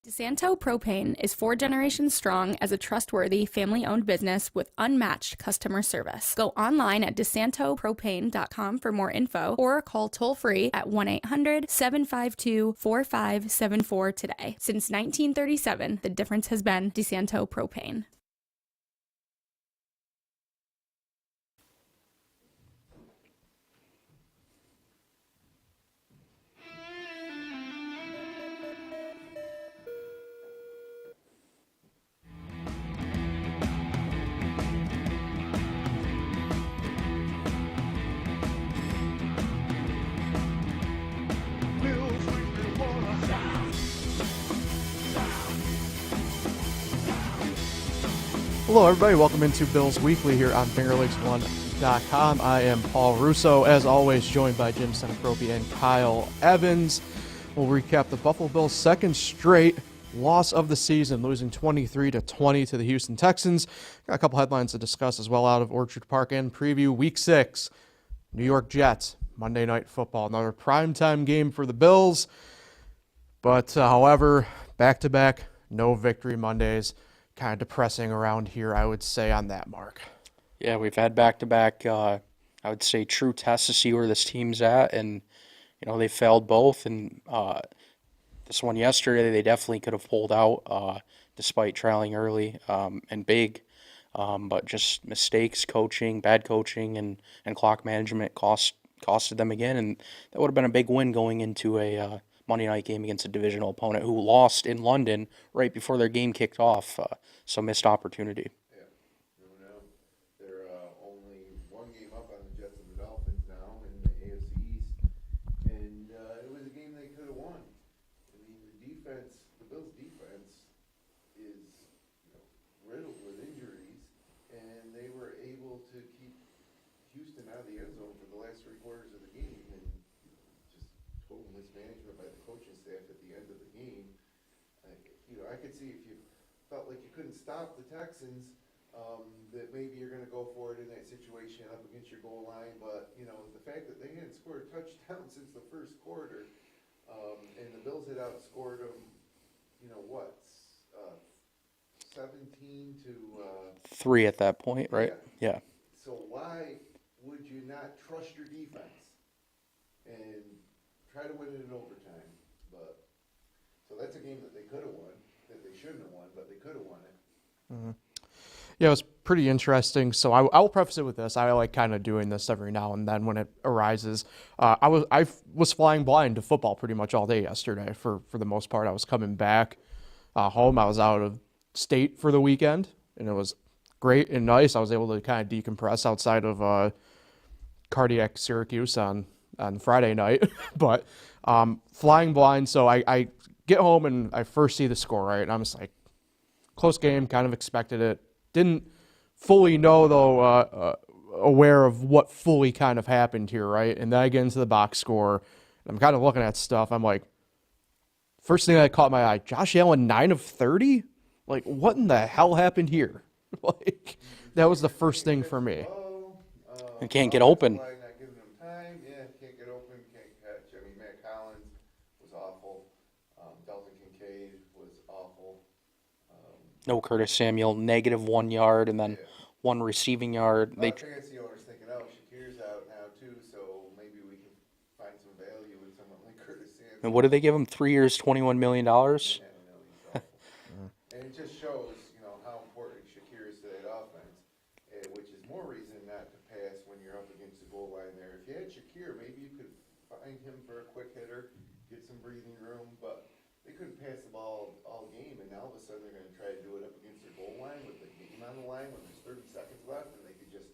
DeSanto Propane is 4 generations strong as a trustworthy, family-owned business with unmatched customer service. Go online at DeSantoPropane.com for more info or call toll-free at 1-800-752-4574 today. Since 1937, the difference has been DeSanto Propane. Hello, everybody. Welcome into Bills Weekly here on FingerLakes1.com. I am Paul Russo, as always, joined by Jim Sinicropi and Kyle Evans. We'll recap the Buffalo Bills' second straight loss of the season, losing 23-20 to the Houston Texans. Got a couple headlines to discuss as well out of Orchard Park and preview Week 6. New York Jets, Monday Night Football. Another primetime game for the Bills. But, however, back-to-back, no victory Mondays. Kind of depressing around here, I would say, on that mark. Yeah, we've had back-to-back, I would say, true tests to see where this team's at, and, they failed both, and this one yesterday, they definitely could have pulled out, despite trailing early, and big, but just mistakes, bad coaching, and clock management costed them again, and that would have been a big win going into a Monday night game against a divisional opponent who lost in London right before their game kicked off, so missed opportunity. Yeah, they're only one game up on the Jets and the Dolphins now in the AFC East, and it was a game they could have won. I mean, the Bills' defense is riddled with injuries, and they were able to keep Houston out of the end zone for the last 3 quarters of the game, and just total mismanagement by the coaching staff at the end of the game. I could see if you felt like you couldn't stop the Texans, that maybe you're going to go for it in that situation up against your goal line. But, the fact that they hadn't scored a touchdown since the first quarter, and the Bills had outscored them, 17 to 3 at that point, right? Yeah. So why would you not trust your defense and try to win it in overtime? So that's a game that they could have won, that they shouldn't have won, but they could have won it. Mm-hmm. Yeah, it was pretty interesting. So I will preface it with this. I like kind of doing this every now and then when it arises. I was flying blind to football pretty much all day yesterday for the most part. I was coming back home. I was out of state for the weekend, and it was great and nice. I was able to kind of decompress outside of cardiac Syracuse on Friday night. But flying blind, so I get home and I first see the score, right? And I'm just like, close game, kind of expected it. Didn't fully know, though, aware of what fully kind of happened here, right? And then I get into the box score, and I'm kind of looking at stuff. I'm like, first thing that caught my eye, Josh Allen, 9 of 30? Like, what in the hell happened here? Like, that was the first thing for me. And can't get open. Not giving them time. Yeah, can't get open, can't catch. I mean, Matt Collins was awful. Dalton Kincaid was awful. No Curtis Samuel, -1 yard, and then 1 receiving yard. Fantasy owners thinking, Shakir's out now too, so maybe we can find some value in someone like Curtis Samuel. And what did they give him? 3 years, $21 million? Yeah, I know, he's awful. And it just shows, how important Shakir is to that offense, which is more reason not to pass when you're up against the goal line there. If you had Shakir, maybe you could find him for a quick hitter, get some breathing room, but they couldn't pass the ball all game, and now all of a sudden they're going to try to do it up against their goal line with the game on the line when there's 30 seconds left, and they could just,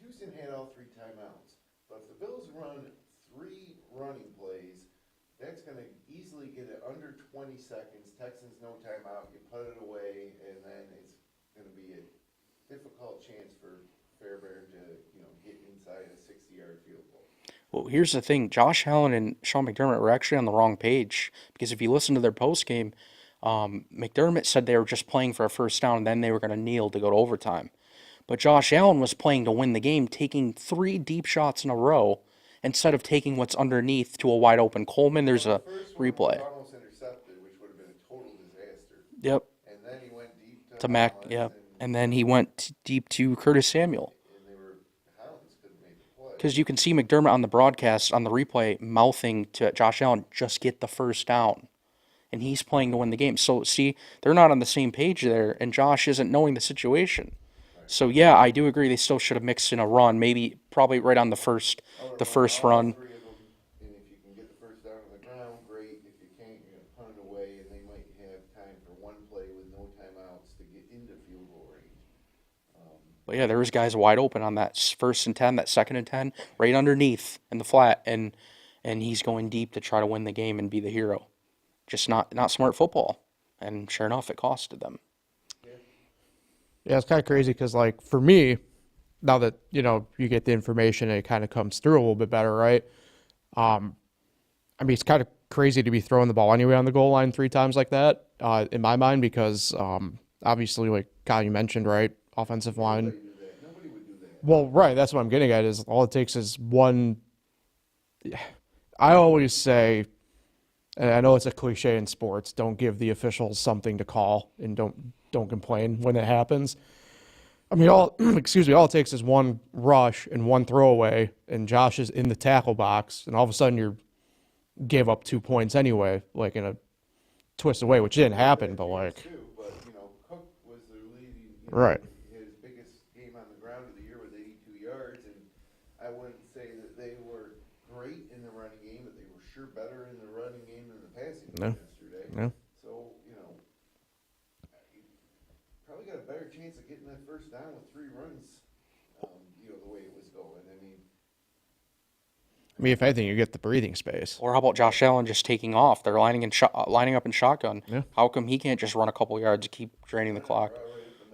Houston had all 3 timeouts. But if the Bills run 3 running plays, that's going to easily get it under 20 seconds. Texans no timeout, you put it away, and then it's going to be a difficult chance for Fairbairn to, get inside a 60-yard field goal. Well, here's the thing. Josh Allen and Sean McDermott were actually on the wrong page, because if you listen to their postgame, McDermott said they were just playing for a first down, and then they were going to kneel to go to overtime. But Josh Allen was playing to win the game, taking 3 deep shots in a row instead of taking what's underneath to a wide open Coleman. There's a replay. Almost intercepted. Yep. And then he went deep To to Mac. Hollins, Yep. And then he went deep to Curtis Samuel. Hollins couldn't make the play. Because you can see McDermott on the broadcast, on the replay, mouthing to Josh Allen, just get the first down. And he's playing to win the game. So, see, they're not on the same page there, and Josh isn't knowing the situation. So, yeah, I do agree they still should have mixed in a run, maybe probably right on the first All run. three of them, and if you can get the first down on the ground, great. If you can't, you're gonna punt it away, and they might have time for one play with no timeouts to get into field goal range. But, yeah, there was guys wide open on that first and 10, that second and 10, right underneath in the flat, and he's going deep to try to win the game and be the hero. Just not smart football. And sure enough, it costed them. Yeah, it's kind of crazy because, like, for me, now that, you get the information and it kind of comes through a little bit better, right? I mean, it's kind of crazy to be throwing the ball anyway on the goal line 3 times like that, in my mind, because obviously, like Kyle, you mentioned, right, offensive line. Nobody would do that. Well, right, that's what I'm getting at is all it takes is one. I always say, and I know it's a cliche in sports, don't give the officials something to call and don't complain when it happens. I mean, all it takes is one rush and one throwaway, and Josh is in the tackle box, and all of a sudden you gave up 2 points anyway, like in a twist away, which didn't happen, but like. But, Cook was the leading. Right. His biggest game on the ground of the year was 82 yards, and I wouldn't say that they were great in the running game, but they were sure better in the running game than the passing game yesterday. No. So, you probably got a better chance of getting that first down with 3 runs, the way it was going. I mean, if anything, you get the breathing space. Or how about Josh Allen just taking off? They're lining up in shotgun. Yeah. How come he can't just run a couple yards to keep draining the clock? Right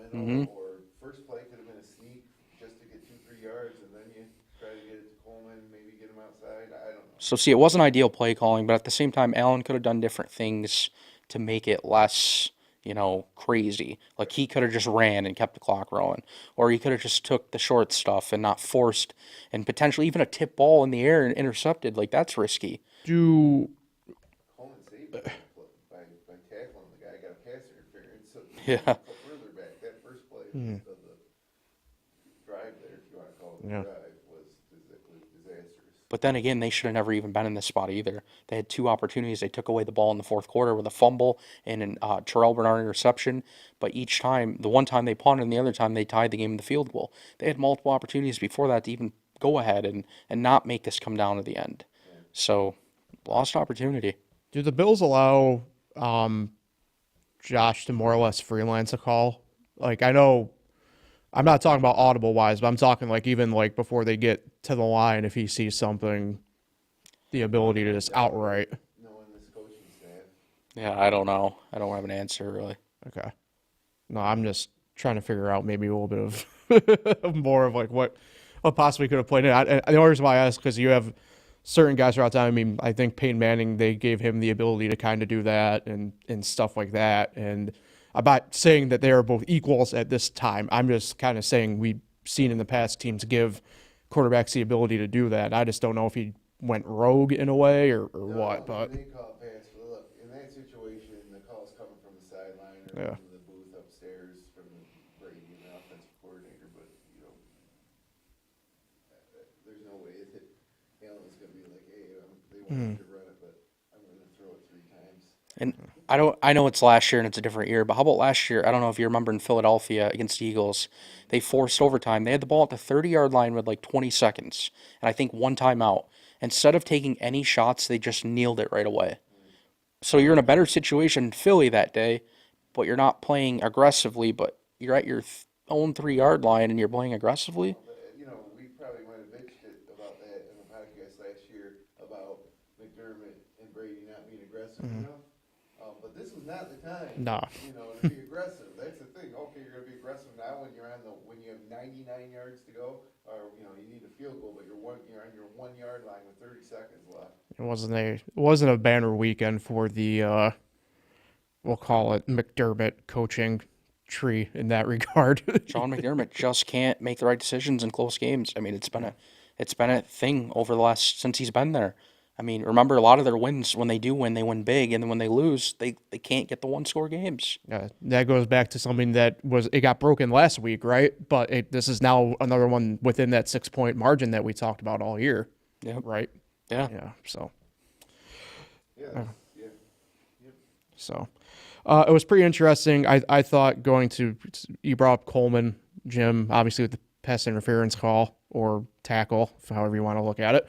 up the middle, or first play could have been a sneak just to get 2-3 yards, and then you try to get it to Coleman, maybe get him outside. I don't know. So, see, it wasn't ideal play calling, but at the same time, Allen could have done different things to make it less, crazy. Like, he could have just ran and kept the clock rolling. Or he could have just took the short stuff and not forced, and potentially even a tip ball in the air and intercepted. Like, that's risky. Do Coleman saved it by tackling the guy, got a pass interference. So Yeah. further back, that first play of the drive there, if you want to call it a drive, was disastrous. But then again, they should have never even been in this spot either. They had 2 opportunities. They took away the ball in the fourth quarter with a fumble and a Terrell Bernard interception. But each time, the one time they punted and the other time they tied the game in the field goal. They had multiple opportunities before that to even go ahead and not make this come down to the end. So, lost opportunity. Do the Bills allow Josh to more or less freelance a call? Like, I know I'm not talking about audible wise, but I'm talking like even like before they get to the line, if he sees something, the ability to just outright. Knowing this coaching staff. Yeah, I don't know. I don't have an answer, really. Okay. No, I'm just trying to figure out maybe a little bit of more of like what possibly could have played in. The only reason why I ask because you have certain guys throughout time. I mean, I think Peyton Manning, they gave him the ability to kind of do that and stuff like that. And I'm not saying that they are both equals at this time. I'm just kind of saying we've seen in the past teams give quarterbacks the ability to do that. I just don't know if he went rogue in a way or what. But They call it pass. But look, in that situation, the call's coming from the sideline or Yeah. from the booth upstairs from the Brady and the offensive coordinator. But there's no way that Allen's going to be like, hey, they want to run it, but I'm going to throw it 3 times. And I know it's last year and it's a different year, but how about last year? I don't know if you remember in Philadelphia against the Eagles, they forced overtime. They had the ball at the 30-yard line with like 20 seconds, and I think 1 timeout. Instead of taking any shots, they just kneeled it right away. So you're in a better situation in Philly that day, but you're not playing aggressively, but you're at your own 3-yard line and you're playing aggressively. We probably might have bitched about that in the podcast last year about McDermott and Brady not being aggressive enough. But this was not the time. No. To be aggressive. That's the thing. Okay, you're gonna be aggressive now when when you have 99 yards to go, or you need a field goal, but you're on your 1-yard line with 30 seconds left. it wasn't a banner weekend for the we'll call it McDermott coaching tree in that regard. Sean McDermott just can't make the right decisions in close games. I mean, it's been a thing over the last since he's been there. I mean, remember a lot of their wins, when they do win, they win big, and then when they lose, they can't get the one-score games. That goes back to something that it got broken last week, right? But this is now another one within that 6-point margin that we talked about all year, Yep. right? Yeah. Yeah. So. Yeah. Yeah. So, it was pretty interesting. I thought you brought up Coleman, Jim, obviously with the pass interference call or tackle, however you want to look at it.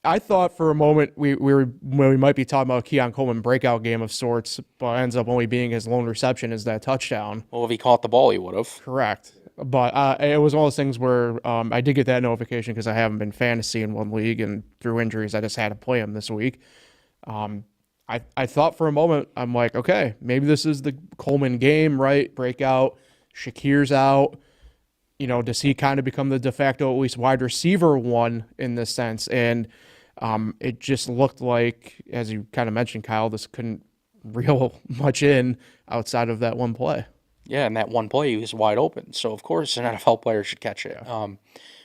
I thought for a moment we might be talking about a Keon Coleman breakout game of sorts, but ends up only being his lone reception is that touchdown. Well, if he caught the ball, he would have. Correct. But it was one of those things where I did get that notification because I haven't been fantasy in one league, and through injuries I just had to play him this week. I thought for a moment, I'm like, okay, maybe this is the Coleman game, right? Breakout. Shakir's out. Does he kind of become the de facto, at least wide receiver one in this sense? And it just looked like, as you kind of mentioned, Kyle, this couldn't reel much in outside of that one play. Yeah, and that one play, he was wide open. So, of course, an NFL player should catch it.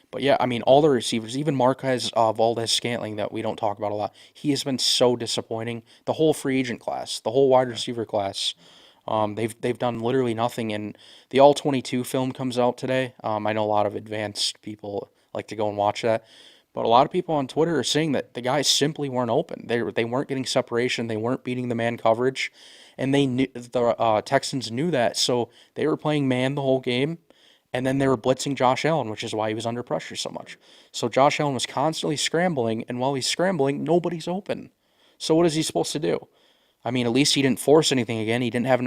But, yeah, I mean, all the receivers, even Marquez Valdez-Scantling that we don't talk about a lot, he has been so disappointing. The whole free agent class, the whole wide receiver class, they've done literally nothing. And the All-22 film comes out today. I know a lot of advanced people like to go and watch that. But a lot of people on Twitter are saying that the guys simply weren't open. They weren't getting separation. They weren't beating the man coverage. And they knew the Texans knew that, so they were playing man the whole game, and then they were blitzing Josh Allen, which is why he was under pressure so much. So Josh Allen was constantly scrambling, and while he's scrambling, nobody's open. So what is he supposed to do? I mean, at least he didn't force anything again. He didn't have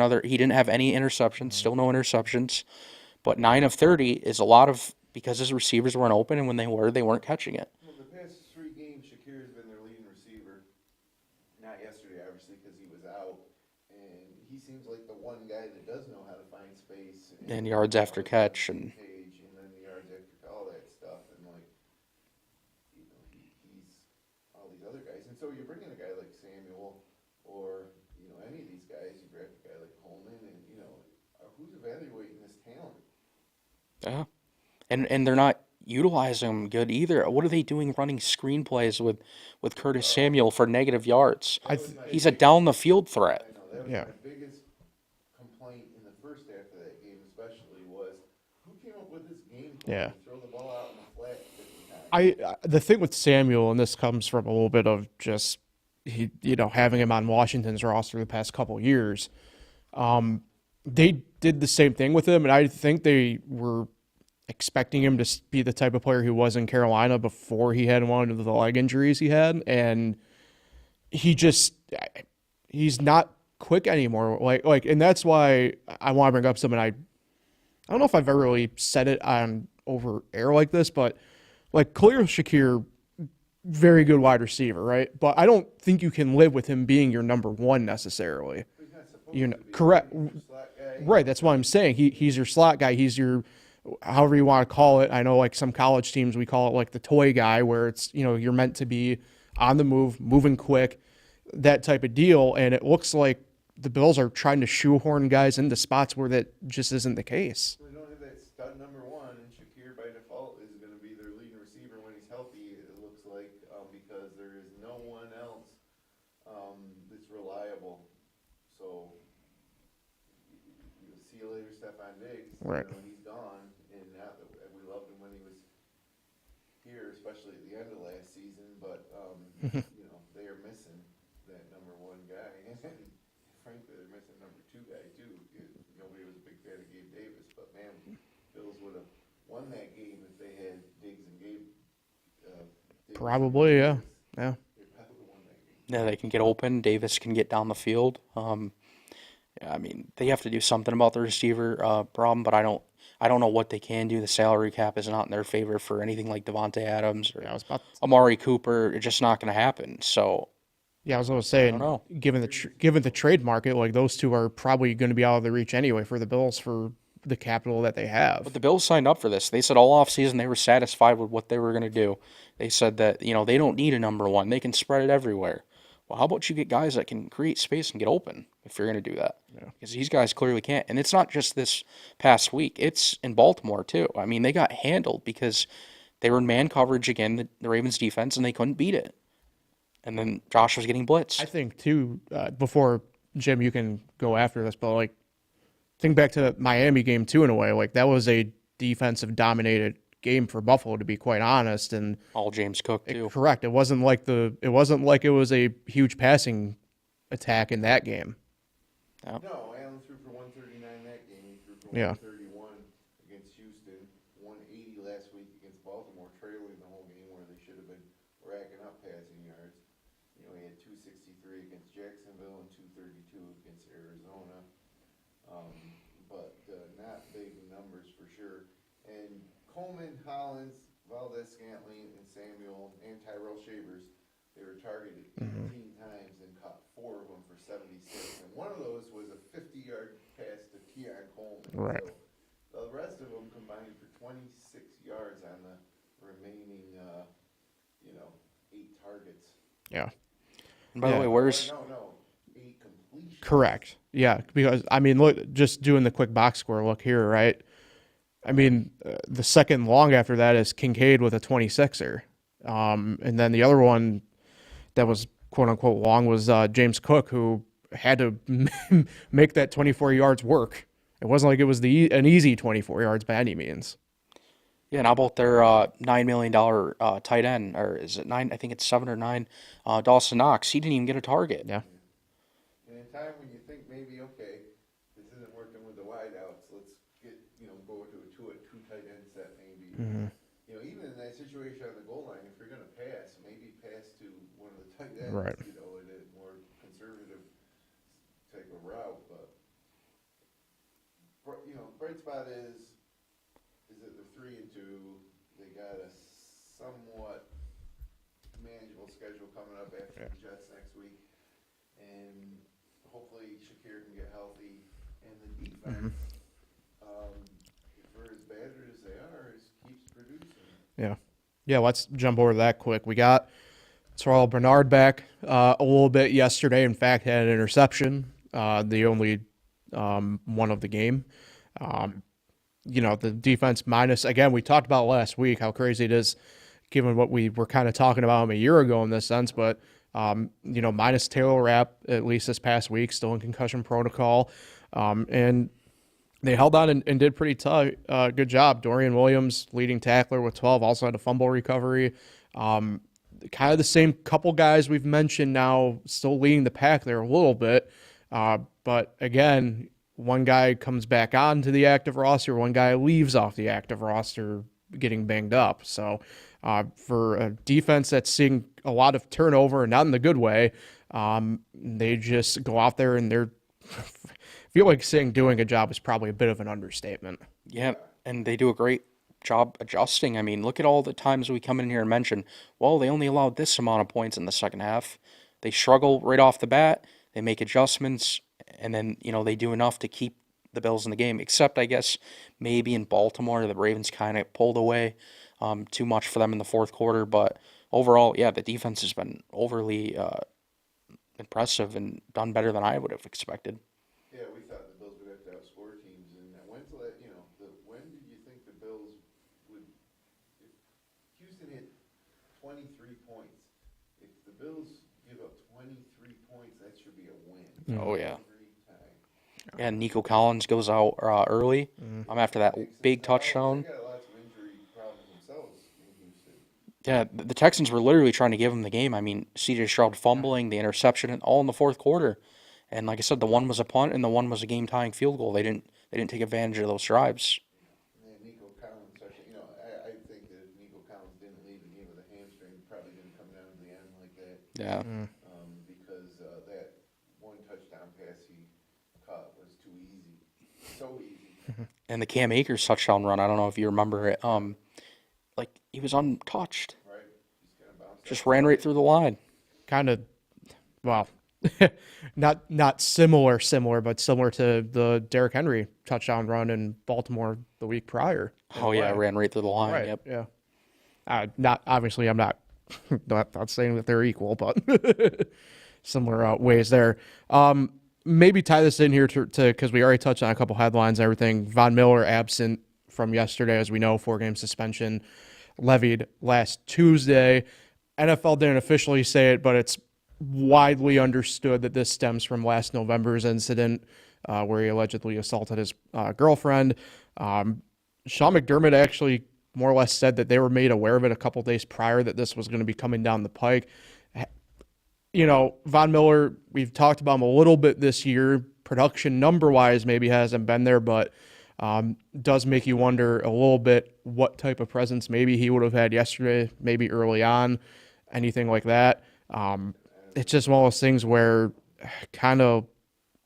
any interceptions, still no interceptions. But 9 of 30 is a lot of because his receivers weren't open, and when they weren't catching it. Well, the past 3 games, Shakir's been their leading receiver. Not yesterday, obviously, because he was out. And he seems like the one guy that does know how to find space. And yards after catch. And then the yards after all that stuff. And, he's all these other guys. And so you're bringing a guy like Samuel or, any of these guys. You grab a guy like Coleman and, who's evaluating this talent? yeah. And they're not utilizing him good either. What are they doing running screenplays with Curtis Samuel for negative yards? He's a down-the-field threat. I know, that was my biggest complaint in the first half of that game especially was, who came up with this game plan? Yeah. To throw the ball out in the flat 50 times? The thing with Samuel, and this comes from a little bit of just having him on Washington's roster the past couple of years, they did the same thing with him, and I think they were expecting him to be the type of player he was in Carolina before he had one of the leg injuries he had, and he's not quick anymore. Like, and that's why I want to bring up something I don't know if I've ever really said it on over air like this, but like Khalil Shakir, very good wide receiver, right? But I don't think you can live with him being your number one necessarily. He's not supposed to be. Correct. He's a slot guy. Right, that's what I'm saying. He's your slot guy. He's your, however you want to call it. I know like some college teams, we call it like the toy guy, where it's, you're meant to be on the move, moving quick, that type of deal. And it looks like the Bills are trying to shoehorn guys into spots where that just isn't the case. They don't have that stud number one, and Shakir by default is going to be their leading receiver when he's healthy, it looks like, because there is no one else that's reliable. So, see you later, Stephon Diggs. Right. He's gone, and now we loved him when he was here, especially at the end of last season, but, they are missing that number one guy. And frankly, they're missing number 2 guy, too. Nobody was a big fan of Gabe Davis, but, man, Bills would have won that game if they had Diggs and Gabe. Probably, yeah. Yeah. They probably would have won that game. Yeah, they can get open. Davis can get down the field. I mean, they have to do something about the receiver problem, but I don't know what they can do. The salary cap is not in their favor for anything like Devontae Adams or Amari Cooper. It's just not going to happen. So, yeah, I was going to say, I don't know. given the trade market, like those two are probably going to be out of the reach anyway for the Bills for the capital that they have. But the Bills signed up for this. They said all offseason they were satisfied with what they were going to do. They said that, they don't need a number one. They can spread it everywhere. Well, how about you get guys that can create space and get open if you're going to do that? Yeah. Because these guys clearly can't. And it's not just this past week. It's in Baltimore, too. I mean, they got handled because They were in man coverage again, the Ravens defense, and they couldn't beat it. And then Josh was getting blitzed. I think too. Before Jim, you can go after this, but like think back to the Miami game too. In a way, like that was a defensive dominated game for Buffalo, to be quite honest. And All James Cook too. correct, it wasn't like it was a huge passing attack in that game. No, Allen threw for 139 that game. He threw for Yeah. 131 against Houston, 180 last week against Baltimore, trailing the whole game where they should have been racking up passing yards. You know, he had 263 against Jacksonville and 232 against Arizona. But not big numbers for sure. And Coleman, Hollins, Valdez-Scantling, and Samuel, and Tyrell Shavers, they were targeted 18 times and caught 4 of them for 76. And one of those was a 50-yard pass to Keon Coleman. Right. So the rest of them combined for 26 yards on the remaining, 8 targets. Yeah. And by the way, where's No, 8 completions. Correct. Yeah, because I mean, look, just doing the quick box score look here, right? I mean, the second long after that is Kincaid with a 26er. And then the other one that was quote unquote long was James Cook, who had to make that 24 yards work. It wasn't like it was an easy 24 yards by any means. Yeah, and how about their $9 million tight end, or is it 9? I think it's 7 or 9. Dawson Knox, he didn't even get a target. Yeah. And in time when you think maybe, okay, this isn't working with the wideouts, let's go to a two tight end set maybe. Even in that situation on the goal line, if you're going to pass, maybe pass to one of the tight ends, Right. in a more conservative type of route. But, bright spot is that they're 3-2. They got a somewhat manageable schedule coming up after the Jets next week. And hopefully Shakir can get healthy. And the defense, for as bad as they are, keeps producing. Yeah. Yeah, let's jump over that quick. We got Terrell Bernard back a little bit yesterday. In fact, had an interception, the only one of the game. The defense minus, again, we talked about last week how crazy it is given what we were kind of talking about him a year ago in this sense, but, minus Taylor Rapp, at least this past week, still in concussion protocol. And they held on and did pretty tough. Good job. Dorian Williams, leading tackler with 12, also had a fumble recovery. Kind of the same couple guys we've mentioned now, still leading the pack there a little bit. But again, one guy comes back onto the active roster, one guy leaves off the active roster getting banged up. So for a defense that's seeing a lot of turnover, and not in the good way, they just go out there and they're feel like saying doing a job is probably a bit of an understatement. Yeah, and they do a great job adjusting. I mean, look at all the times we come in here and mention, well, they only allowed this amount of points in the second half. They struggle right off the bat. They make adjustments, and then, they do enough to keep the Bills in the game, except, I guess, maybe in Baltimore, the Ravens kind of pulled away too much for them in the fourth quarter. But overall, yeah, the defense has been overly impressive and done better than I would have expected. Yeah, we thought the Bills would have to outscore teams, and when did you think the Bills would? If Houston hit 23 points, if the Bills give up 23 points, that should be a win. Oh, yeah. Every time. And Nico Collins goes out early after that big touchdown. They got lots of injury problems themselves in Houston. Yeah, the Texans were literally trying to give him the game. I mean, C.J. Stroud fumbling, the interception, all in the fourth quarter. And like I said, the one was a punt and the one was a game-tying field goal. They didn't take advantage of those drives. And Nico Collins, I think that if Nico Collins didn't leave the game with a hamstring, he probably didn't come down to the end like that. Yeah. Because that one touchdown pass he caught was too easy. So easy. And the Cam Akers touchdown run, I don't know if you remember it. He was untouched. Right? He's going to bounce. Just ran right through the line. Kind of, well, not similar, but similar to the Derrick Henry touchdown run in Baltimore the week prior. Oh, yeah, ran right through the line. Right. Yep. Yeah. Not obviously, I'm not not saying that they're equal, but similar ways there. Maybe tie this in here to because we already touched on a couple headlines and everything. Von Miller absent from yesterday, as we know, 4-game suspension. levied last Tuesday. NFL didn't officially say it, but it's widely understood that this stems from last November's incident where he allegedly assaulted his girlfriend. Sean McDermott actually more or less said that they were made aware of it a couple days prior that this was going to be coming down the pike. You know, Von Miller, we've talked about him a little bit this year. Production number-wise maybe hasn't been there, but does make you wonder a little bit what type of presence maybe he would have had yesterday, maybe early on, anything like that. It's just one of those things where kind of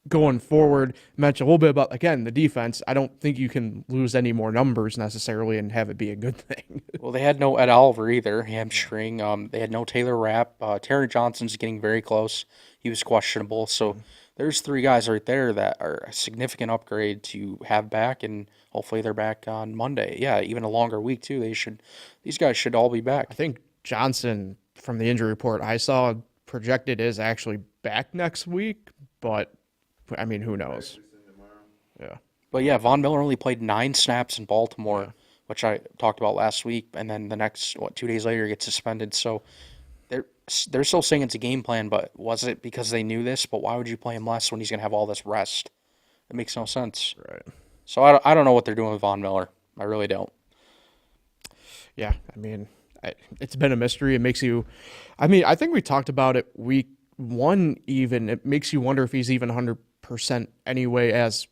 going forward, mention a little bit about, again, the defense. I don't think you can lose any more numbers necessarily and have it be a good thing. Well, they had no Ed Oliver either, hamstring. They had no Taylor Rapp. Terry Johnson's getting very close. He was questionable. So there's 3 guys right there that are a significant upgrade to have back, and hopefully they're back on Monday. Yeah, even a longer week too. These guys should all be back. I think Johnson, from the injury report I saw, projected is actually back next week, but I mean, who knows? Yeah. But yeah, Von Miller only played 9 snaps in Baltimore, which I talked about last week, and then the next 2 days later he gets suspended. So they're still saying it's a game plan, but was it because they knew this? But why would you play him less when he's going to have all this rest? It makes no sense. Right. So I don't know what they're doing with Von Miller. I really don't. Yeah, I mean, it's been a mystery. It makes you, I mean, I think we talked about it week 1 even. It makes you wonder if he's even 100% anyway as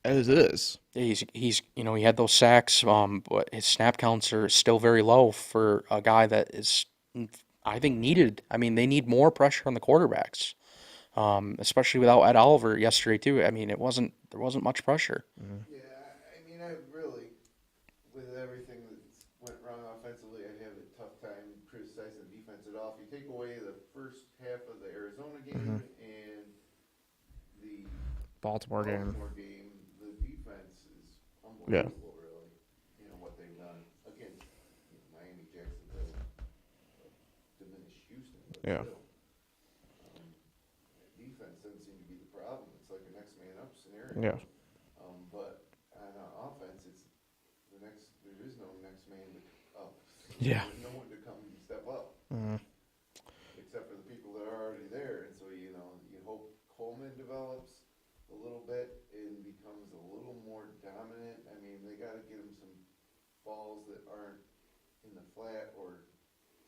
is. He's he had those sacks, but his snap counts are still very low for a guy that is, I think, needed. I mean, they need more pressure on the quarterbacks, especially without Ed Oliver yesterday too. I mean, there wasn't much pressure. Mm-hmm. Yeah, I mean, I really, with everything that went wrong offensively, I have a tough time criticizing the defense at all. If you take away the first half of the Arizona game and the Baltimore game. the defense is unbelievable, really. You know, what they've done against Miami, Jacksonville, diminished Houston, but still. Defense doesn't seem to be the problem. It's like a next man up scenario. Yeah. But on offense, there is no next man up. Yeah. There's no one to come and step up. Mm-hmm. Except for the people that are already there. And so, you hope Coleman develops a little bit and becomes a little more dominant. I mean, they got to get him some balls that aren't in the flat or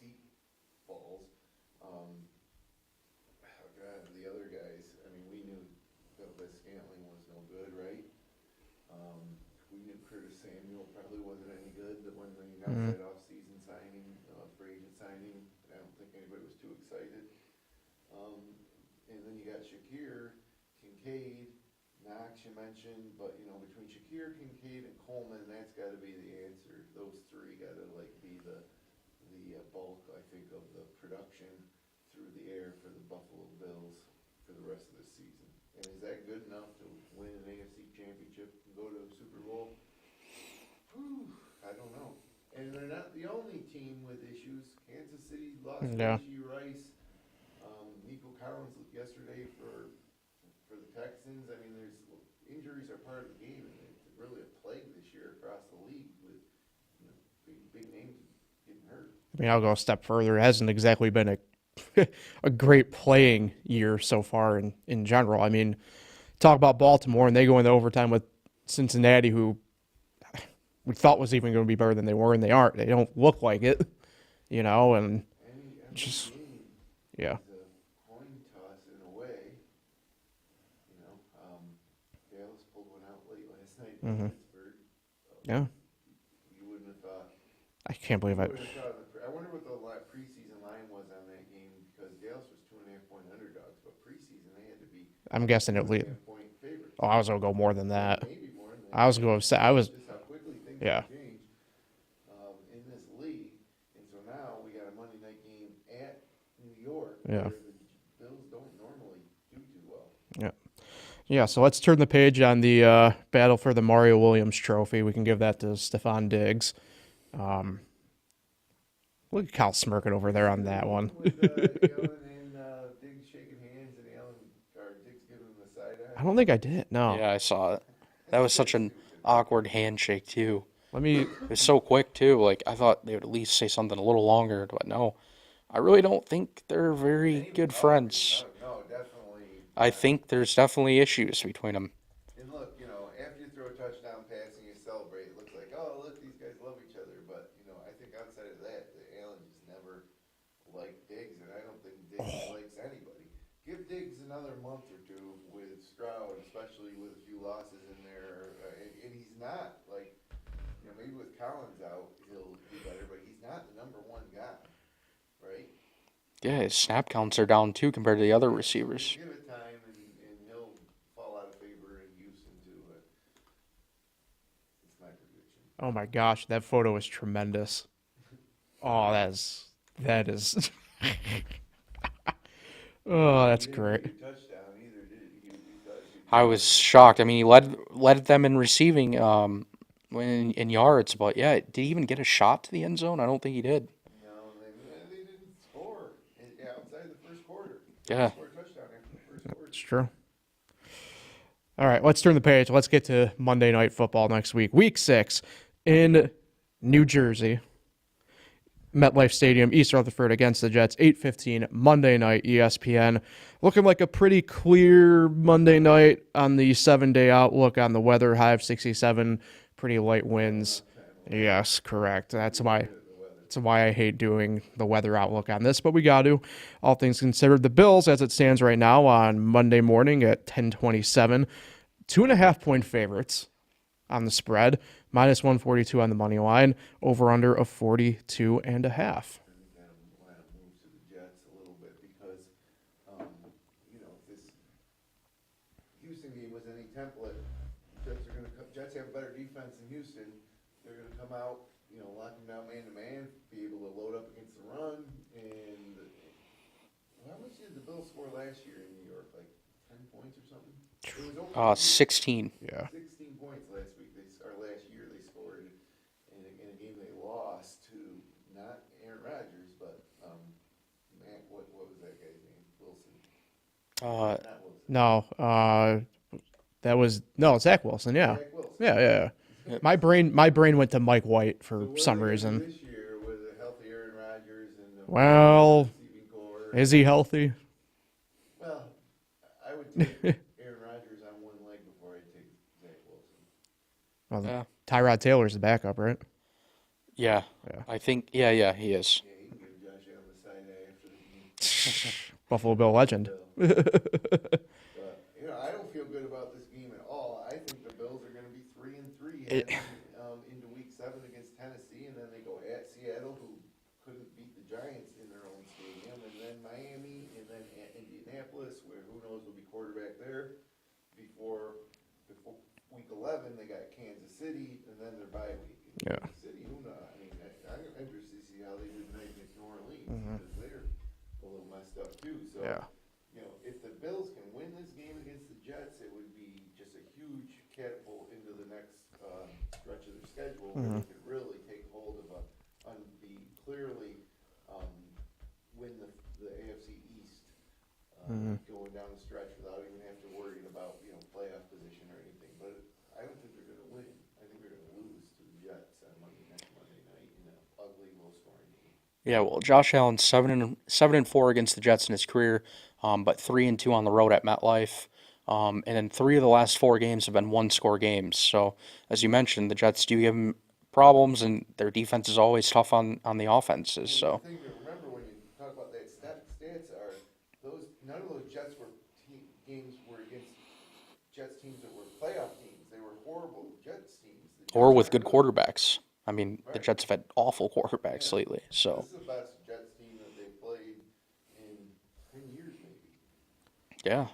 deep balls. The other guys, I mean, we knew that Scantling was no good, right? We knew Curtis Samuel probably wasn't any good. The one they announced that off-season signing, free agent signing, I don't think anybody was too excited. And then you got Shakir, Kincaid, Knox you mentioned, but between Shakir, Kincaid, and Coleman, that's got to be the answer. Those 3 got to be the bulk, I think, of the production through the air for the Buffalo Bills for the rest of the season. And is that good enough to win an AFC championship and go to the Super Bowl? Whew, I don't know. And they're not the only team with issues. Kansas City lost Rashee Rice. Nico Collins yesterday for the Texans. I mean, injuries are part of the game, and it's really a plague this year across the league with big names getting hurt. I mean, I'll go a step further. It hasn't exactly been a great playing year so far in general. I mean, talk about Baltimore, and they go into overtime with Cincinnati, who we thought was even going to be better than they were, and they aren't. They don't look like it, and just, yeah. It's a coin toss in a way. Dallas pulled one out late last night in Pittsburgh. Yeah. You wouldn't have thought. I can't believe it. I wonder what the preseason line was on that game, because Dallas was 2.5-point underdogs, but preseason they had to be. I'm guessing at least. 2.5-point favorites. Oh, I was gonna go more than that. Maybe more than that. I was going to say I was. Just how quickly things Yeah. have changed in this league, and so now we got a Monday night game at New York. Yeah. Where the Bills don't normally do too well. Yeah. Yeah, so let's turn the page on the battle for the Mario Williams trophy. We can give that to Stephon Diggs. Look at Kyle smirking over there on that one. With Allen and Diggs shaking hands and Diggs giving him the side eye. I don't think I did. No. Yeah, I saw it. That was such an awkward handshake too. It was so quick too. Like I thought they would at least say something a little longer, but no. I really don't think they're very good friends. No, definitely. I think there's definitely issues between them. And look, after you throw a touchdown pass and you celebrate, it looks like, oh, look, these guys love each other. But, I think outside of that, Allen just never liked Diggs, and I don't think Diggs likes anybody. Give Diggs another month or two with Stroud, especially with a few losses in there. And he's not, maybe with Collins out, he'll do better, but he's not the number one guy, right? Yeah, his snap counts are down too compared to the other receivers. Give it time, and he'll fall out of favor in Houston too. But it's my prediction. Oh my gosh, that photo is tremendous. Oh, that is. Oh, that's great. Touchdown either, did he? I was shocked. I mean, he led them in receiving in yards, but yeah, did he even get a shot to the end zone? I don't think he did. No, they didn't score outside the first quarter. Yeah. They scored a touchdown after the first quarter. It's true. All right, let's turn the page. Let's get to Monday Night Football next week. Week 6 in New Jersey. MetLife Stadium, East Rutherford against the Jets, 8:15 Monday night, ESPN. Looking like a pretty clear Monday night on the 7-day outlook on the weather, high of 67, pretty light winds. Yes, correct. That's why I hate doing the weather outlook on this, but we got to. All things considered, the Bills, as it stands right now on Monday morning at 10:27, 2.5-point favorites on the spread, minus 142 on the money line, over under of 42.5. I think that'll move to the Jets a little bit because, if this Houston game was any template, Jets have a better defense than Houston. They're going to come out, lock them down man to man, be able to load up against the run. And how much did the Bills score last year in New York? Like 10 points or something? It was over 16. Yeah. 16 points last week. Last year they scored in a game they lost to not Aaron Rodgers, but what was that guy's name? Wilson. Not Wilson. Zach Wilson. Yeah, Zach Wilson. yeah. My brain went to Mike White for some reason. This year with a healthy Aaron Rodgers and the Well, receiving core. is he healthy? Well, I would take Aaron Rodgers on one leg before I take Zach Wilson. Well, Yeah. Tyrod Taylor's the backup, right? Yeah. I think, he is. Yeah, he can give Josh Allen the side eye after the game. Buffalo Bill legend. But, I don't feel good about this game at all. I think the Bills are going to be 3-3 into Week 7 against Tennessee, and then they go at Seattle, who couldn't beat the Giants in their own stadium, and then Miami, and then Indianapolis, where who knows will be quarterback there. Before Week 11, they got Kansas City, and then their bye week. Yeah. Kansas City, who knows? I mean, I'm interested to see how they do tonight against New Orleans, because they're a little messed up too. So. Yeah. If the Bills can win this game against the Jets, it would be just a huge catapult into the next stretch of their schedule, where they could really take hold of clearly win the AFC East going down the stretch without even having to worry about playoff position or anything. But I don't think they're going to win. I think they're going to lose to the Jets on next Monday night in an ugly, low-scoring game. Yeah, well, Josh Allen's 7-4 against the Jets in his career, but 3-2 on the road at MetLife. And then 3 of the last 4 games have been one-score games. So, as you mentioned, the Jets do give him problems, and their defense is always tough on the offenses. So, The thing to remember when you talk about that stats are none of those Jets games were against Jets teams that were playoff teams. They were horrible Jets teams. or with good quarterbacks. I mean, the Jets have had awful quarterbacks lately. So, This is the best Jets team that they've played in 10 years, maybe. yeah.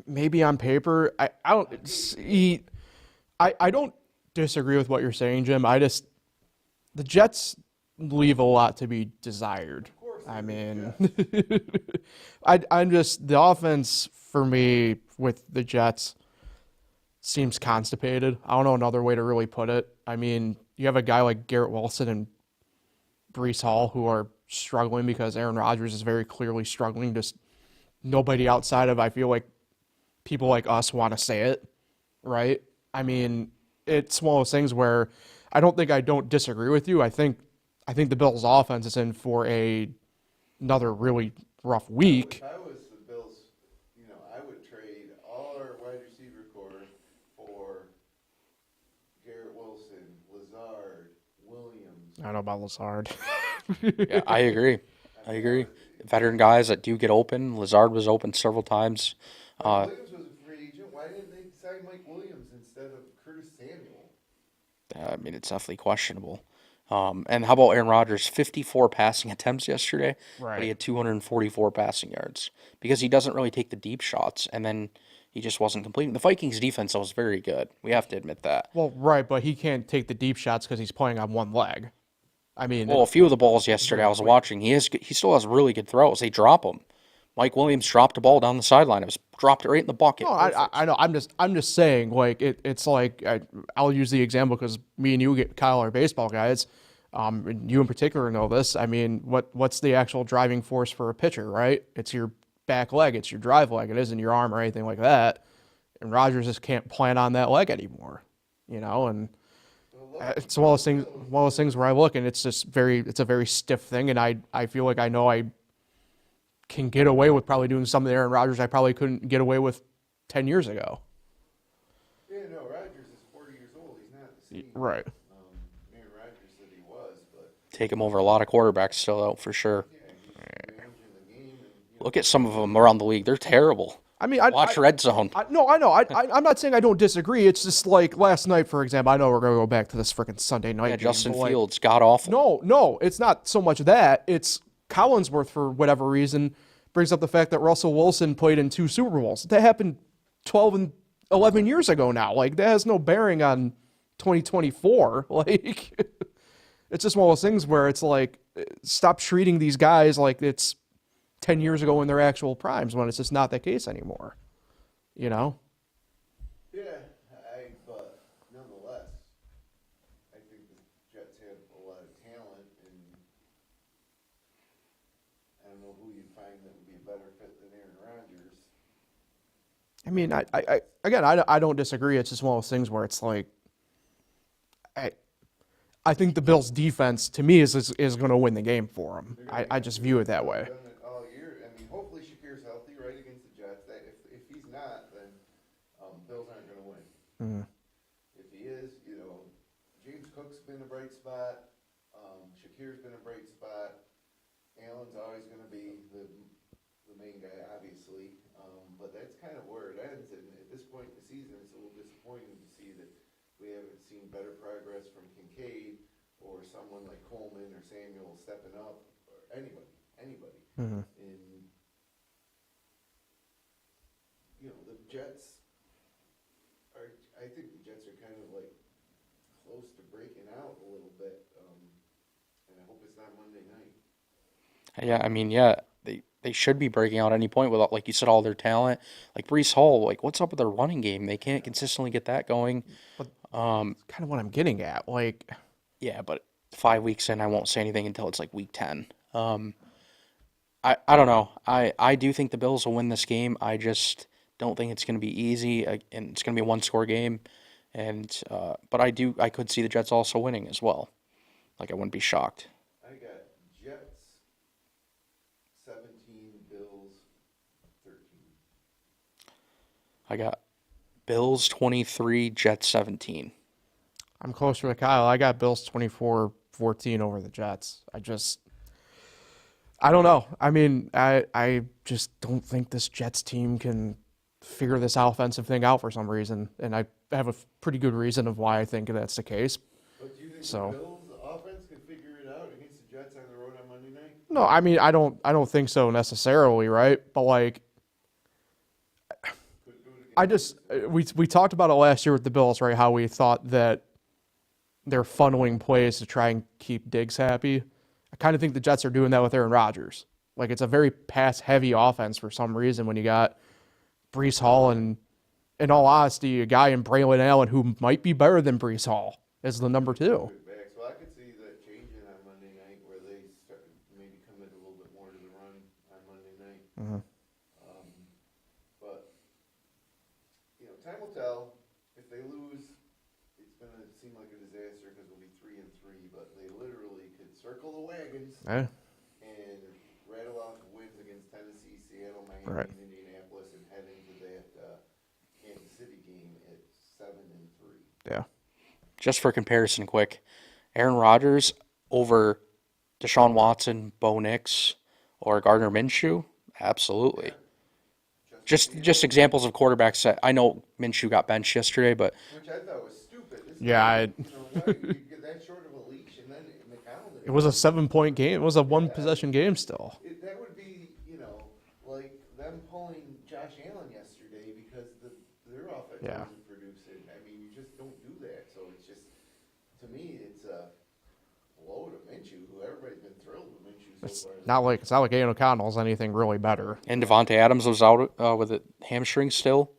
Maybe on paper, I don't see. I don't disagree with what you're saying, Jim. The Jets leave a lot to be desired. Of course. I mean, I'm just, the offense for me with the Jets seems constipated. I don't know another way to really put it. I mean, you have a guy like Garrett Wilson and Breece Hall who are struggling because Aaron Rodgers is very clearly struggling. Just nobody outside of, I feel like, people like us want to say it, right? I mean, it's one of those things where I don't think I don't disagree with you. I think the Bills' offense is in for another really rough week. If I was the Bills, I would trade all our wide receiver core for Garrett Wilson, Lazard, Williams. I don't know about Lazard. Yeah, I agree. Veteran guys that do get open. Lazard was open several times. Williams was a free agent. Why didn't they sign Mike Williams instead of Curtis Samuel? I mean, it's definitely questionable. And how about Aaron Rodgers? 54 passing attempts yesterday, but he Right. had 244 passing yards because he doesn't really take the deep shots, and then he just wasn't completing. The Vikings defense was very good. We have to admit that. Well, right, but he can't take the deep shots because he's playing on one leg. I mean, Well, a few of the balls yesterday I was watching, he still has really good throws. They drop them. Mike Williams dropped a ball down the sideline. It was dropped it right in the bucket. no, I know. I'm just saying, like it's like I'll use the example because me and you, Kyle, are baseball guys. And you in particular know this. I mean, what's the actual driving force for a pitcher, right? It's your back leg. It's your drive leg. It isn't your arm or anything like that. And Rodgers just can't plant on that leg anymore, and. It's one of those things where I look and it's a very stiff thing, and I feel like I know I can get away with probably doing something to Aaron Rodgers I probably couldn't get away with 10 years ago. Yeah, no, Rodgers is 40 years old. He's not the same. Right. Aaron Rodgers said he was, but Take him over a lot of quarterbacks still out for sure. yeah, he's managing the game. And, Look at some of them around the league. They're terrible. I mean, Watch Red Zone. No, I know. I'm not saying I don't disagree. It's just like last night, for example. I know we're going to go back to this freaking Sunday night Yeah, game, Justin but, like, Fields got awful. No, it's not so much that. It's Collinsworth, for whatever reason, brings up the fact that Russell Wilson played in 2 Super Bowls. That happened 12 and 11 years ago now. Like, that has no bearing on 2024. Like, it's just one of those things where it's like, stop treating these guys like it's 10 years ago in their actual primes when it's just not the case anymore. yeah, but nonetheless, I think the Jets have a lot of talent, and I don't know who you'd find that would be a better fit than Aaron Rodgers. I mean, I don't disagree. It's just one of those things where it's like, I think the Bills' defense, to me, is going to win the game for them. I just view it that way. Done it all year. I mean, hopefully Shakir's healthy, right, against the Jets. That if he's not, then Bills aren't going to win. Mm-hmm. If he is, James Cook's been a bright spot. Shakir's been a bright spot. Allen's always going to be the main guy, obviously. But that's kind of where it ends. And at this point in the season, it's a little disappointing to see that we haven't seen better progress from Kincaid or someone like Coleman or Samuel stepping up, or anybody. Mm-hmm. And, the Jets are, I think the Jets are kind of like close to breaking out a little bit. And I hope it's not Monday night. Yeah, I mean, they should be breaking out at any point without, like you said, all their talent. Like Breece Hall, like what's up with their running game? They can't consistently get that going. Kind of what I'm getting at. Like, Yeah, but 5 weeks in, I won't say anything until it's like week 10. I don't know. I do think the Bills will win this game. I just don't think it's going to be easy, and it's going to be a one-score game. And but I could see the Jets also winning as well. Like I wouldn't be shocked. I got Jets 17, Bills 13. I got Bills 23, Jets 17. I'm closer to Kyle. I got Bills 24-14 over the Jets. I don't know. I mean, I just don't think this Jets team can figure this offensive thing out for some reason, and I have a pretty good reason of why I think that's the case. But do you think So- the Bills offense can figure it out against the Jets on the road on Monday night? No, I mean, I don't think so necessarily, right? But like, Could do it I against just we talked about it last year with the Bills, right? How we thought that they're funneling plays to try and keep Diggs happy. I kind of think the Jets are doing that with Aaron Rodgers. Like, it's a very pass-heavy offense for some reason when you got Breece Hall and, in all honesty, a guy in Braylon Allen who might be better than Breece Hall as the number 2. good backs. Well, I could see that changing on Monday night where they start maybe commit a little bit more to the run on Monday night. Mhm. But time will tell. If they lose, it's going to seem like a disaster because we'll be but they literally could circle the wagons Eh, and rattle off wins against Tennessee, Seattle, Miami, Right. and Indianapolis, and head into that Kansas City game at 7-3. yeah. Just for comparison, quick, Aaron Rodgers over Deshaun Watson, Bo Nix, or Gardner Minshew? Absolutely. Just examples of quarterbacks that I know Minshew got benched yesterday, but Which I thought was stupid. This Yeah, guy, why you get that short of a leash, and then McConnell didn't It was a have 7-point game. It was a one-possession game still. that would be, like them pulling Josh Allen yesterday because their offense Yeah. wasn't producing. I mean, you just don't do that. So it's just, to me, it's a blow to Minshew, who everybody's been thrilled with Minshew so far. It's not like Aiden O'Connell's anything really better. and Devontae Adams was out with a hamstring still.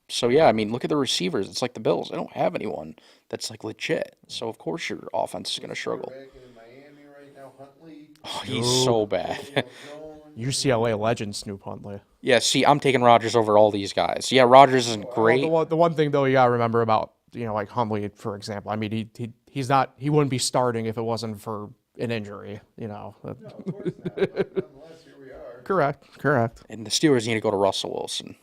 So yeah, I mean, look at the receivers. It's like the Bills. They don't have anyone that's like legit. So of course your offense is going to struggle. Back in Miami right now, Huntley, Oh, he's so bad. Daniel Jones. UCLA legend Snoop Huntley. Yeah, see, I'm taking Rodgers over all these guys. Yeah, Rodgers isn't Well, great. the one thing though you gotta remember about like Huntley, for example. I mean, he wouldn't be starting if it wasn't for an injury. No, of course not. But nonetheless, here we are. Correct. And the Steelers need to go to Russell Wilson.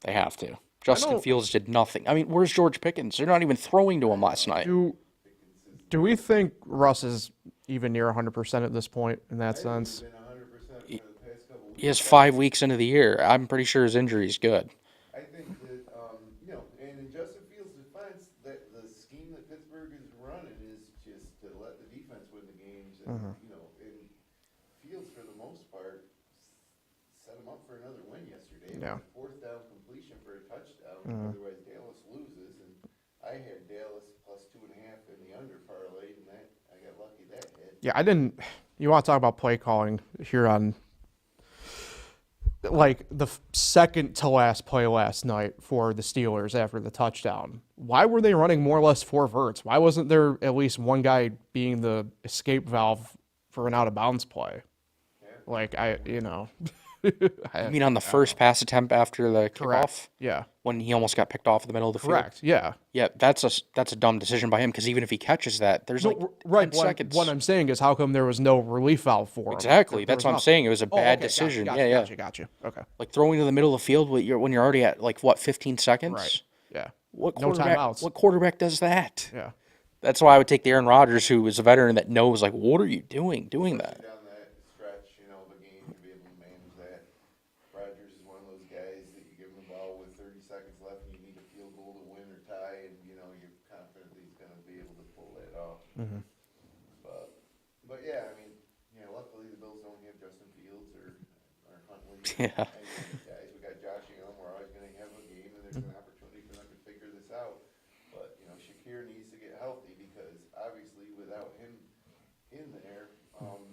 They have to. Justin Fields did nothing. I mean, where's George Pickens? They're not even throwing to him last night. Do we think Russ is even near 100% at this point in that sense? Been 100% for the past couple weeks. He has 5 weeks into the year. I'm pretty sure his injury is good. I think that, and in Justin Fields' defense, that the scheme that Pittsburgh is running is just to let the defense win the games. And, and Fields, for the most part, set him up for another win yesterday. It was a fourth down completion for a touchdown. Otherwise, Dallas loses. And I had Dallas plus 2.5 in the under parlay, and that I got lucky that hit. Yeah, I didn't. You want to talk about play calling here on like the second to last play last night for the Steelers after the touchdown? Why were they running more or less 4 verts? Why wasn't there at least one guy being the escape valve for an out of bounds play? Like You mean on the first pass attempt after the kickoff? Yeah. When he almost got picked off in the middle of the field? Correct. Yeah. Yeah, that's a dumb decision by him because even if he catches that, there's like 10 seconds. What I'm saying is, how come there was no relief valve for him? Exactly. There That's was what I'm nothing. saying. It was a bad Okay, decision. Gotcha. Okay. Like throwing to the middle of the field when you're already at like what 15 seconds. Right. Yeah. What No quarterback? timeouts. What quarterback does that? Yeah. That's why I would take the Aaron Rodgers, who is a veteran that knows like what are you doing that. Down that stretch, of a game to be able to manage that. Rodgers is one of those guys that you give him the ball with 30 seconds left and you need a field goal to win or tie, and you're confident that he's going to be able to pull that off. But yeah, I mean, luckily the Bills don't have Justin Fields or Huntley. Yeah. Guys, we got Josh Allen. We're always going to have a game, and there's an opportunity for them to figure this out. But Shakir needs to get healthy because obviously without him in there,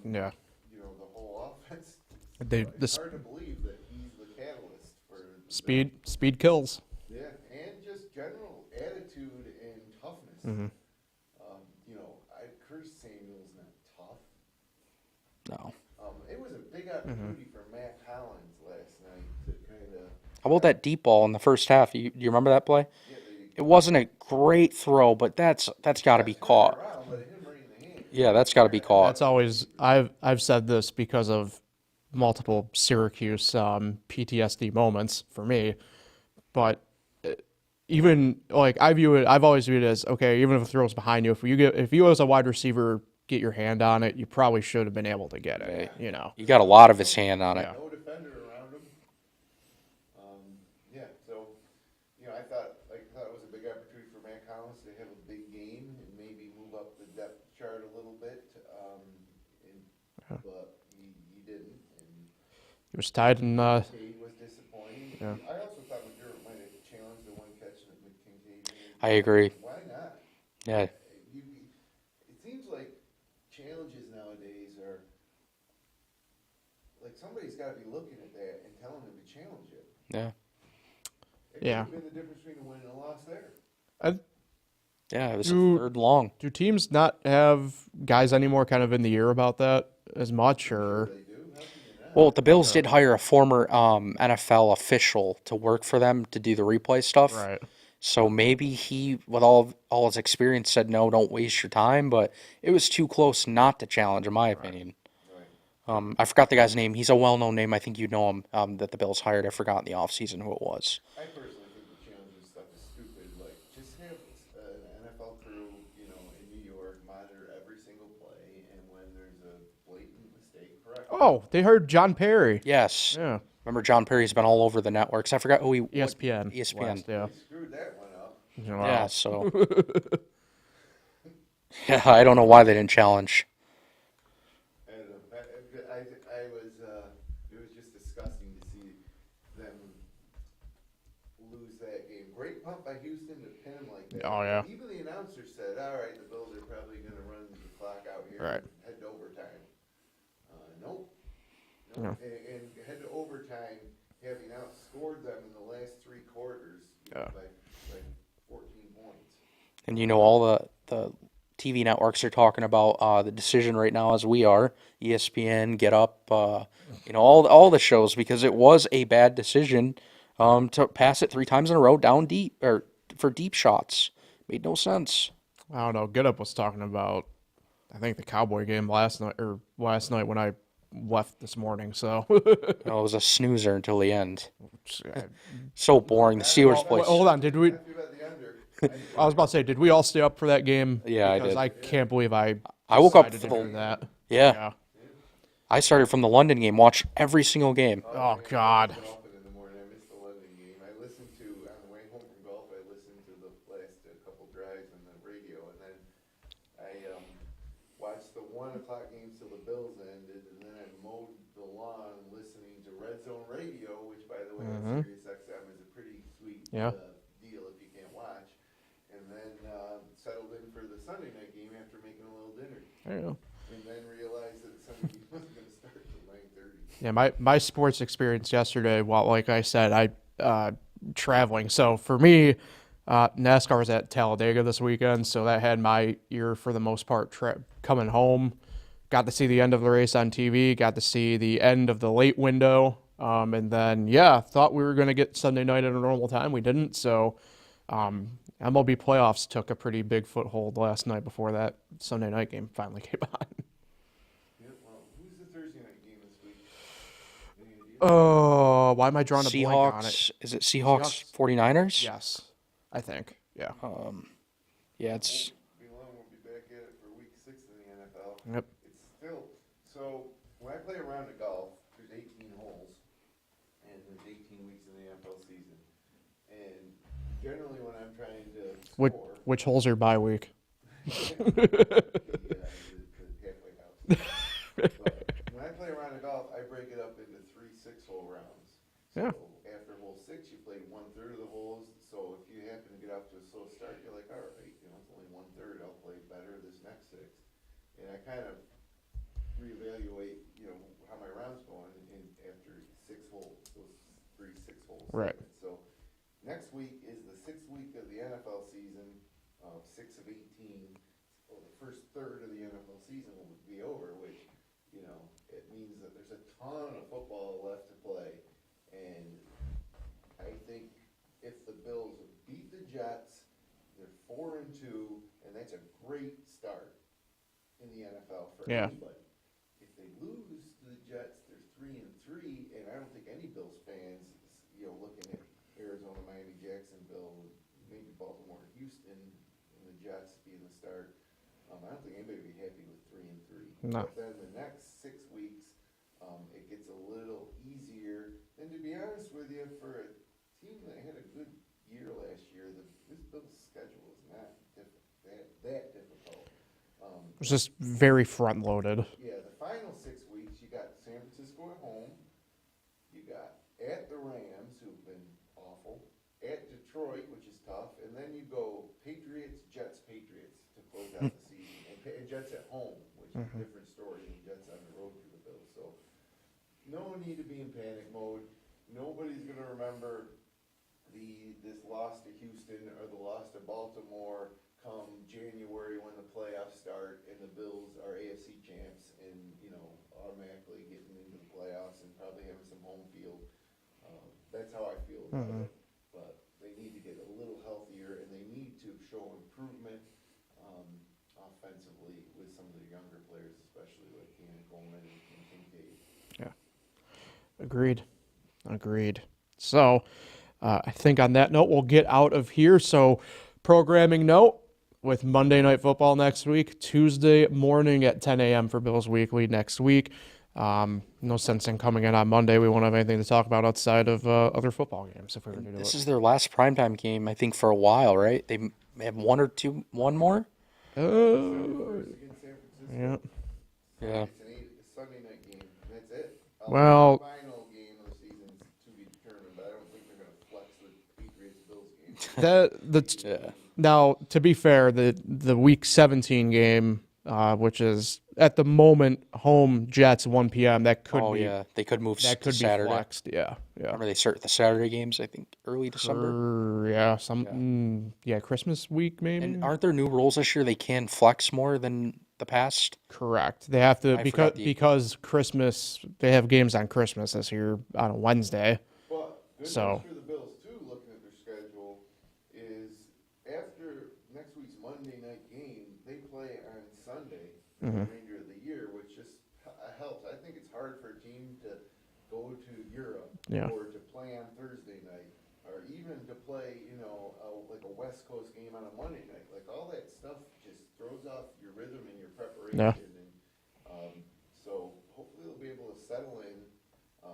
Yeah. the whole offense. It's hard to believe that he's the catalyst for Speed kills. Yeah, and just general attitude and toughness. Curtis Samuel's not tough. No. It was a big opportunity for Matt Collins last night to kind of. How about that deep ball in the first half? Do you remember that play? It wasn't a great throw, but that's got to be caught. Yeah, that's got to be caught. That's always I've said this because of multiple Syracuse PTSD moments for me, but even like I've always viewed it as okay. Even if the throw's behind you, if you as a wide receiver get your hand on it, you probably should have been able to get it. You got a lot of his hand on it. No defender around him. So I thought it was a big opportunity for Matt Collins to have a big game and maybe move up the depth chart a little bit. But he didn't. And He was tied in. he was disappointing. Yeah. I also thought McDermott might have challenged the one catch that McKinney. I agree. Why not? Yeah. It seems like challenges nowadays are like somebody's got to be looking at that and telling them to challenge it. Yeah. It could have been the difference between a win and a loss there. Yeah, it was a third long. Do teams not have guys anymore kind of in the ear about that as much, or? They do. How can you not? Well, the Bills did hire a former NFL official to work for them to do the replay stuff. Right. So maybe he, with all his experience, said no, don't waste your time. But it was too close not to challenge, in my opinion. Right. I forgot the guy's name. He's a well-known name. I think you know him. That the Bills hired. I forgot in the offseason who it was. I personally think the challenging stuff is stupid. Like, just have an NFL crew, in New York, monitor every single play, and when there's a blatant mistake, correct it. Oh, they heard John Perry. Yes. Yeah. Remember John Perry's been all over the networks. I forgot who he. ESPN. ESPN. Last, yeah. They screwed that one up. Yeah. So. Yeah, I don't know why they didn't challenge. I don't know. I was, it was just disgusting to see them lose that game. Great pump by Houston to pin him like that. Oh, yeah. Even the announcer said, all right, the Bills are probably going to run the clock out here Right. and head to overtime. Nope. No. And head to overtime, having outscored them in the last 3 quarters Yeah. by 14 points. And all the TV networks are talking about the decision right now, as we are. ESPN, Get Up, all the shows, because it was a bad decision to pass it 3 times in a row down deep, or for deep shots. Made no sense. I don't know. Get Up was talking about, I think, the Cowboy game last night when I left this morning. So It was a snoozer until the end. yeah. So boring. The Steelers Wait, place. hold on. Did we? Happy about the under. I was about to say, did we all stay up for that game? Yeah, I because did. I can't believe I woke up decided for to the do that. Yeah. I started from the London game, watched every single game. Oh God. Golfing in the morning. I missed the London game. I listened to, on the way home from golf, I listened to the last couple drives on the radio, and then I watched the 1 o'clock games till the Bills ended, and then I mowed the lawn listening to Red Zone Radio, which, by the way, on Sirius XM is a pretty sweet Yeah. deal if you can't watch. And then settled in for the Sunday night game after making a little dinner, There you go. and then realized that the Sunday game wasn't going to start till 9:30. Yeah, my sports experience yesterday, well, like I said, I traveling. So for me, NASCAR was at Talladega this weekend, so that had my ear for the most part coming home. Got to see the end of the race on TV, got to see the end of the late window, and then, thought we were going to get Sunday night at a normal time. We didn't, so MLB playoffs took a pretty big foothold last night before that Sunday night game finally came on. Yeah, well, who's the Thursday night game this week? Any idea? Oh, why am I drawing a blank on it? Seahawks. Is it Seahawks 49ers? Yes, I think. Yeah. Yeah, it's. Be long, we'll be back at it for week 6 in the NFL. Yep. It's still, so when I play around the golf, there's 18 holes, and there's 18 weeks in the NFL season. And generally when I'm trying to score, Which holes are bye week? the halfway house. But when I play around the golf, I break it up into 3 6-hole rounds. So Yeah. after hole 6, you play 1/3 of the holes. So if you happen to get off to a slow start, you're like, all right, it's only 1/3. I'll play better this next 6. And I kind of reevaluate, how my round's going after 6 holes, those 3 6-hole Right. segments. So next week is the 6th week of the NFL season, 6 of 18. Well, the first third of the NFL season will be over, which, it means that there's a ton of football left to play. And I think if the Bills beat the Jets, they're 4-2, and that's a great start in the NFL for Yeah. anybody. If they lose to the Jets, they're 3-3, and I don't think any Bills fans, looking at Arizona, Miami, Jacksonville, maybe Baltimore, Houston, and the Jets being the start. I don't think anybody would be happy with 3-3. No. But then the next 6 weeks, it gets a little easier. And to be honest with you, for a team that had a good year last year, this Bills schedule is not that difficult. It's just very front loaded. Yeah, the final 6 weeks, you got San Francisco at home, you got at the Rams, who've been awful, at Detroit, which is tough, and then you go Patriots, Jets, Patriots to close out the season, and Jets at home, which is a different story than Jets on the road for the Bills. So no need to be in panic mode. Nobody's going to remember this loss to Houston or the loss to Baltimore come January when the playoffs start and the Bills are AFC champs and, automatically getting into the playoffs and probably having some home field. That's how I feel about it. But they need to get a little healthier players, especially like Coleman and Kincaid. Agreed. So I think on that note, we'll get out of here. So programming note, with Monday Night Football next week, Tuesday morning at 10 a.m. for Bills Weekly next week. No sense in coming in on Monday. We won't have anything to talk about outside of other football games if we were to do This it. is their last primetime game, I think, for a while, right? They have one more? Against San Francisco. Yeah. Yeah. It's a Sunday night game. And that's it. Well- The final game of the season is to be determined, but I don't think they're going to flex the Patriots Bills game. Now, to be fair, the Week 17 game, which is at the moment home Jets 1 p.m. That could be They could move that to could Saturday. be flexed. Yeah. Remember they start the Saturday games, I think, early December? Christmas week maybe. And aren't there new rules this year? They can flex more than the past? Correct. They have to I forgot because Christmas. They have games on Christmas this year on a Wednesday. But good So- news for the Bills, too, looking at their schedule, is after next week's Monday night game, they play on Sunday for the remainder of the year, which just helps. I think it's hard for a team to go to Europe Yeah. or to play on Thursday night or even to play, like a West Coast game on a Monday night. Like, all that stuff just throws off your rhythm and your preparation. Yeah. And so hopefully they'll be able to settle in.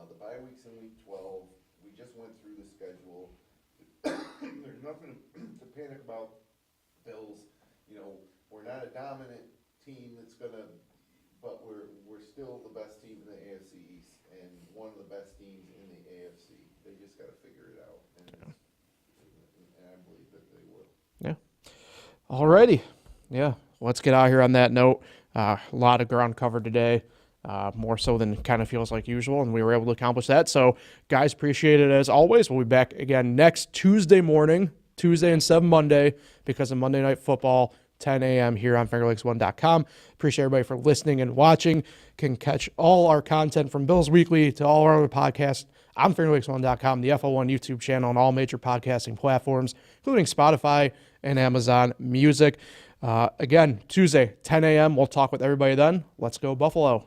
The bye week's in week 12. We just went through the schedule. There's nothing to panic about. Bills, we're not a dominant team but we're still the best team in the AFC East and one of the best teams in the AFC. They just got to figure it out, and I believe that they will. Yeah. Alrighty. Yeah. Let's get out here on that note. A lot of ground covered today. More so than kind of feels like usual, and we were able to accomplish that. So, guys, appreciate it as always. We'll be back again next Tuesday morning, Tuesday instead of Monday, because of Monday Night Football, 10 a.m. here on FingerLakes1.com. Appreciate everybody for listening and watching. Can catch all our content from Bills Weekly to all our other podcasts on FingerLakes1.com, the FL1 YouTube channel, and all major podcasting platforms, including Spotify and Amazon Music. Again, Tuesday, 10 a.m. We'll talk with everybody then. Let's go Buffalo.